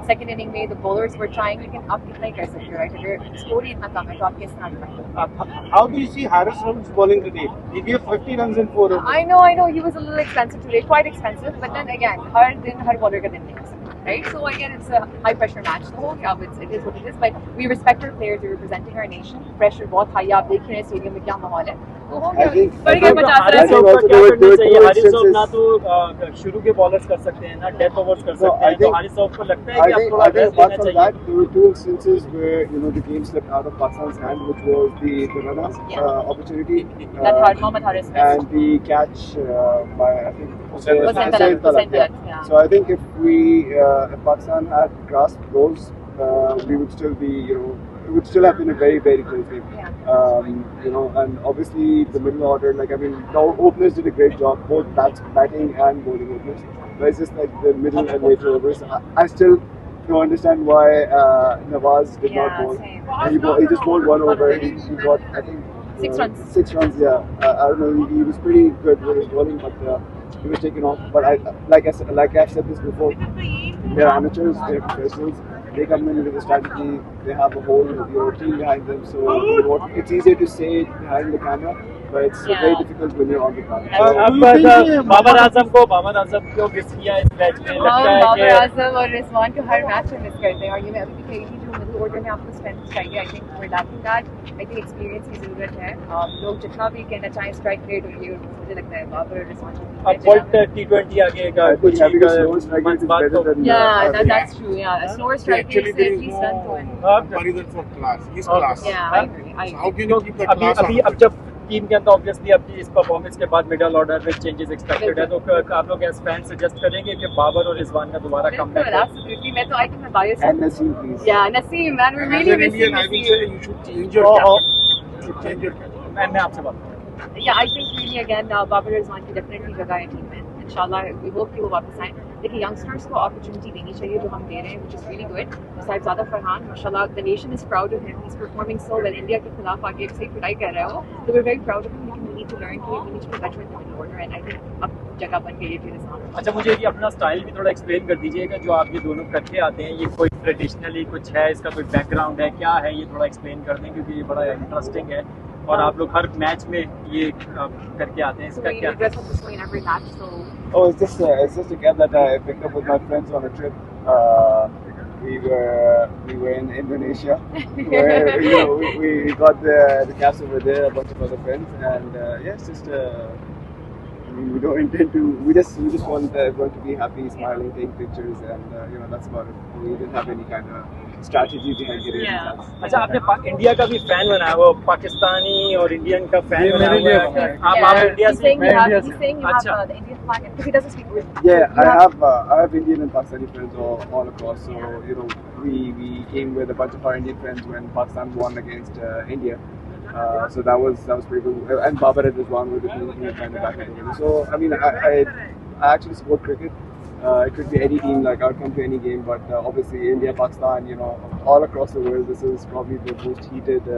Second inning में the bowlers were trying, लेकिन आप कितना ही कर सकते हो, राइट? अगर स्कोर ही इतना कम है तो आप कैसे आगे बढ़ेंगे? How do you see Harris Rump's bowling today? He gave 50 runs in 4 overs. I know, he was a little expensive today, quite expensive, but then again, her bowler का दिन नहीं हो सकता, right? So again, it's a high pressure match. The whole job, it is what it is. But we respect our players. They're representing our nation. Pressure बहुत high. आप देख रहे हैं स्टेडियम में क्या माहौल है. तो हो गया. बढ़ गया 50 हारिस रन. साहब का क्या करना चाहिए? हारिस साहब ना तो शुरू के बॉलर्स कर सकते हैं ना डेथ ओवर्स कर सकते हैं. तो हारिस साहब को लगता है कि आप थोड़ा रेस्ट लेना चाहिए. That, there were 2 instances where the game slipped out of Pakistan's hand, which was the run opportunity That Mohammad Haris missed. and the catch by I think Hussain Talat, yeah. So I think if Pakistan had grasped those, we would still be it would still have been a very, very close game. Yeah. And obviously the middle order, the openers did a great job, both batting and bowling openers. But it's just like the middle and later overs. I still don't understand why Nawaz did not bowl. Same. He just bowled 1 over. He got, I think, 6 runs. 6 runs, yeah. I don't know. He was pretty good with his bowling, but he was taken off. But like I've said this before, they're amateurs, they're professionals. They come in with a strategy. They have a whole team behind them. So it's easier to say it behind the camera, but it's very difficult when you're on the ground. अब बाबर आजम को miss किया इस match में. लगता है बाबर कि आजम और रिजवान को हर मैच में मिस करते हैं. और ये मैं अभी भी कही थी, जो मिडिल ऑर्डर में आपको स्ट्रेंथ चाहिए. I think we're lacking that. I think experience की जरूरत है. लोग जितना भी कहना चाहें स्ट्राइक रेट होगी, मुझे लगता है बाबर और रिजवान अब वर्ल्ड T20 आगे का कुछ having a slower strike rate is better than Yeah, that's true. Yeah, a slower strike rate is at least run to win. Comparison for class. His class. Yeah, I agree. So how can you keep that class अभी up? अब जब team के अंदर obviously अपनी इस performance के बाद middle order में चेंजेस एक्सपेक्टेड है, तो आप लोग एज फैन सजेस्ट करेंगे कि बाबर और रिजवान का दोबारा कमबैक बिल्कुल, absolutely. मैं तो I think मैं biased And Naseem, please. Yeah, Naseem, man, we're As really an missing Indian, I will say Naseem. you should change your captain. You should change your captain. मैं आपसे बात करूँ. Yeah, I think really again, Babar Rizwan की definitely जगह है team में. Inshallah, we hope कि वो वापस आएं. देखिए youngsters को opportunity देनी चाहिए जो हम दे रहे हैं, which is really good. Sahibzada Farhan, माशाल्लाह, the nation is proud of him. He's performing so well. India के खिलाफ आगे सही पिटाई कर रहा है वो. So we're very proud of him. लेकिन we need to learn कि we need to be better in the middle order, and I think अब जगह बन गई है फिर रिजवान. अच्छा, मुझे ये अपना स्टाइल भी थोड़ा एक्सप्लेन कर दीजिएगा जो आप ये दोनों करके आते हैं. ये कोई ट्रेडिशनली कुछ है, इसका कोई बैकग्राउंड है, क्या है, ये थोड़ा एक्सप्लेन कर दें क्योंकि ये बड़ा इंटरेस्टिंग है और आप लोग हर मैच में ये करके आते हैं. So इसका we क्या dress up this way in every match. So Oh, it's just a cap that I picked up with my friends on a trip. We were in Indonesia, where we got the caps over there, a bunch of other friends, and it's just. I mean, we don't intend to. We just want everyone to be happy, smiling, take pictures, and that's about it. We didn't have any kind of strategy behind getting Yeah. it. अच्छा, आपने India का भी fan बनाया, वो पाकिस्तानी और Indian का fan बनाया हुआ है. आप इंडिया he's से saying he's saying you have अच्छा. the Indian flag because he doesn't speak Urdu. Yeah, I have Indian and Pakistani friends all across. So we came with a bunch of our Indian friends when Pakistan won against India. So that was pretty cool. And Babar and Rizwan were the two who kind of back it over. So I mean, I actually support cricket. It could be any team. Like I'll come to any game, but obviously India, Pakistan, all across the world, this is probably the most heated